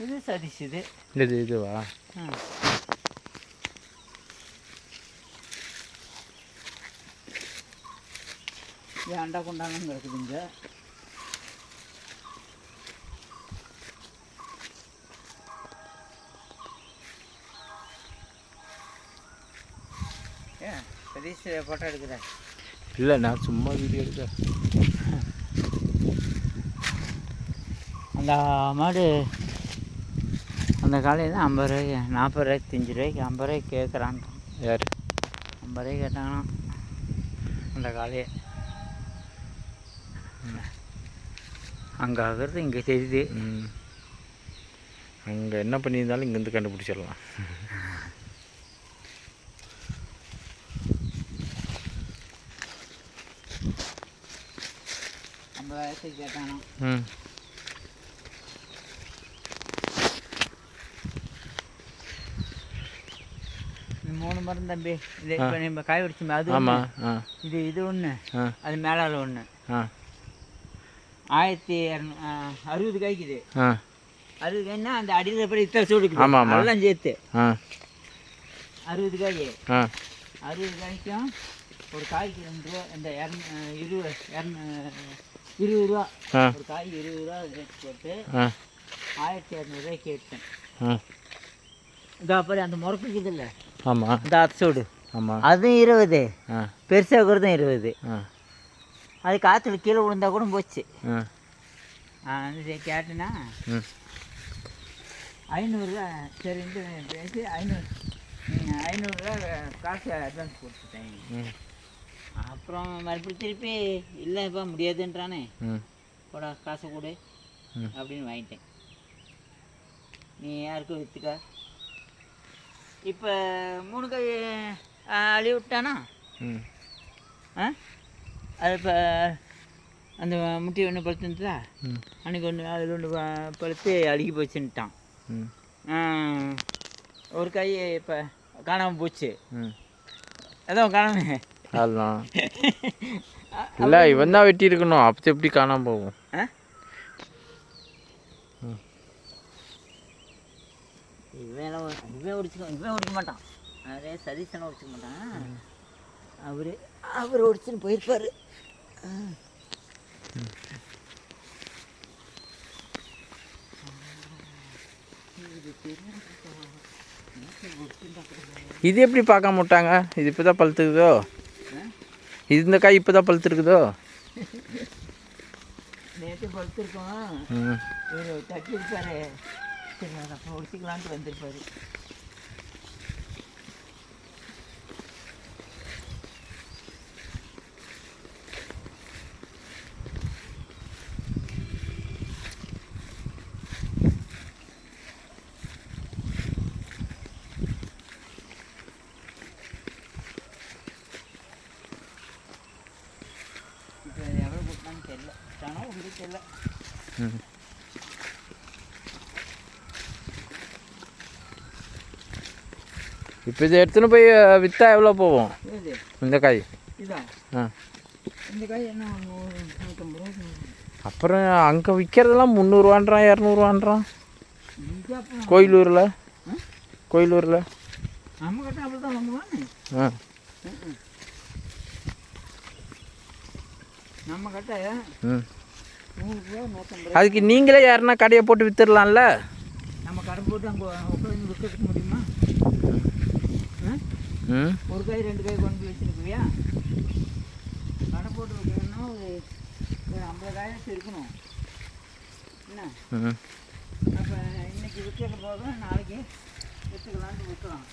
இது சதீஷ். இதுவா? ஏன்டா கொண்டாங்க இருக்குதுங்க. ஏன் சதீஷ் ஃபோட்டோ எடுக்கிறேன்? இல்லை, நான் சும்மா வீடியோ எடுக்கிறேன். அந்த மாடு அந்த காலையில் 50 ரூபாய்க்கு 40 ரூபாய்க்கு 5 ரூபாய்க்கு 50 ரூபாய்க்கு கேட்குறான். யார்? 50 ரூபாய்க்கு கேட்டாங்கன்னா அந்த காலையை அங்கே ஆகிறது இங்கே தெரியுது. அங்கே என்ன பண்ணியிருந்தாலும் இங்கேருந்து கண்டுபிடிச்சிடலாம். கேட்டானா 3 மரம் தம்பி. இது இப்போ நம்ம காய் வடிச்சு அது இது ஒன்று, அது மேலால் ஒன்று. 1260 காய்க்கு இது. 60 காய்னா அந்த அடியில் எப்படி இத்தனை சூடுக்கு எல்லாம் சேர்த்து 60 காய். 60 காய்க்கும் ஒரு காய்க்கு 2 ரூபா. இந்த 20 ரூபா ஒரு காய். 20 ரூபா ரேட் போட்டு 1200 ரூபாய்க்கு எடுத்தேன். இதோ அப்புறம் அந்த முறக்குக்குது இல்லை? ஆமாம், இந்த அத்தோடு. ஆமாம், அதுவும் 20. பெருசாக இருக்கிறதும் 20. அது காற்றுல கீழே விழுந்தா கூட போச்சு. கேட்டேன்னா 500 சரின்ட்டு பேசி 500 காசு அட்வான்ஸ் கொடுத்துட்டேன். அப்புறம் மறுபடியும் திருப்பி இல்லைப்பா முடியாதுன்றானே, போடா காசை கொடு அப்படின்னு வாங்கிட்டேன். நீ யாருக்கும் விற்றுக்க. இப்போ 3 காய் அழி விட்டானா? அது இப்போ அந்த முட்டி ஒன்று பழுத்துருந்தா அன்றைக்கி ஒன்று அதில் ஒன்று பழுத்து அழுகி போச்சுன்ட்டான். ஒரு காய் இப்போ காணாமல் போச்சு. அதான் காணாமல் அதெல்லாம் இல்லை, இவன் தான் வெட்டி இருக்கணும். அப்போ எப்படி காணாமல் போகும்? இவன் ஒடிக்க மாட்டான். அதே சதீஷனை ஒடிச்சிக்க மாட்டான். அவர் ஒடிச்சுன்னு போயிருப்பார். இது எப்படி பார்க்க மாட்டாங்க? இது இப்போ தான் பழுத்துக்குதோ? இது இந்த காய் இப்போ தான் பழுத்துருக்குதோ? நேற்று பழுத்துருக்கோம். தட்டி இருப்பாரு. சரி, அப்புறம் ஒடிச்சிக்கலான்ட்டு வந்திருப்பாரு. எவ்வளோ போட்டான்னு தெரியல. தானோ உங்களுக்கு தெரியல. இப்போ இதை எடுத்துன்னு போய் விற்றா எவ்வளோ போவோம் இந்த காய்? இந்த காய் என்ன 150 ரூபா. அப்புறம் அங்கே விற்கிறதெல்லாம் 300ரூவான்றான், 200ரூவான்றான். கோயிலூரில் நம்ம கிட்ட அப்படி தான் வாங்குவானே. நம்ம கிட்ட 100 ரூபா 150. அதுக்கு நீங்களே யாருன்னா கடையை போட்டு விற்றுடலாம்ல? நம்ம கடை போட்டு அங்கே உட்காந்து விற்கிறதுக்கு முடியுமா? ஒரு காய் 2 காய் கொண்டு போய் வச்சுருக்குவியா? கடை போட்டு வைக்கணும்னா ஒரு 50 காயாச்சும் இருக்கணும். என்ன அப்போ இன்னைக்கு விற்கிற போக நாளைக்கு விற்றுக்கலான்ட்டு விற்கலாம்.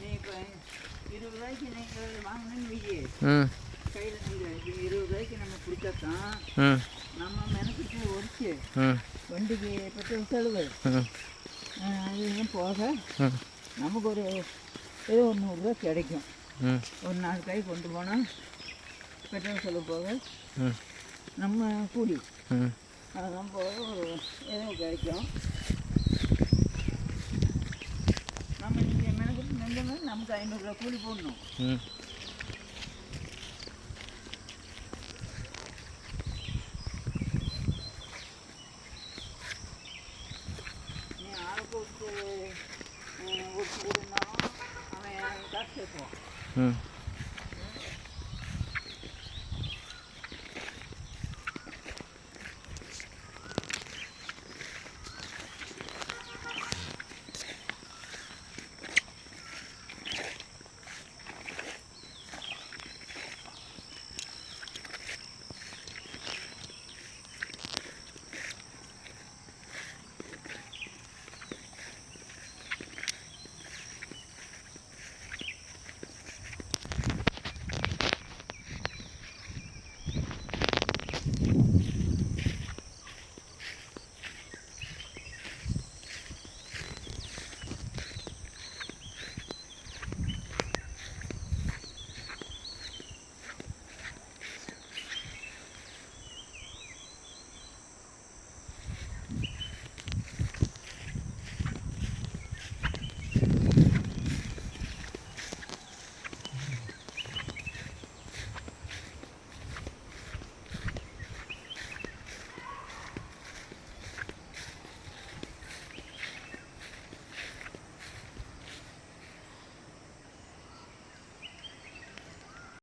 நீ இப்போ 20 ரூபாய்க்கு நீங்கள் வாங்கினேன்னு வீடியோ கையில் இந்த 20 ரூபாய்க்கு நம்ம பிடிச்சாதான் நம்ம மெனக்கிட்டு ஒடிச்சு வண்டிக்கு பெட்ரோல் செலவு அது போக நமக்கு ஒரு ஏதோ ஒரு 100 ரூபா கிடைக்கும். ஒரு 4 காய் கொண்டு போனால் பெட்ரோல் செலவு போக நம்ம கூலி அதெல்லாம் போக ஏதோ கிடைக்கும். நமக்கு 500 ரூபா கூலி போடணும். ம் நீ ஆளை போட்டு ஒரு இருந்தாலும் அவன் காசு சேர்க்குவான். ம்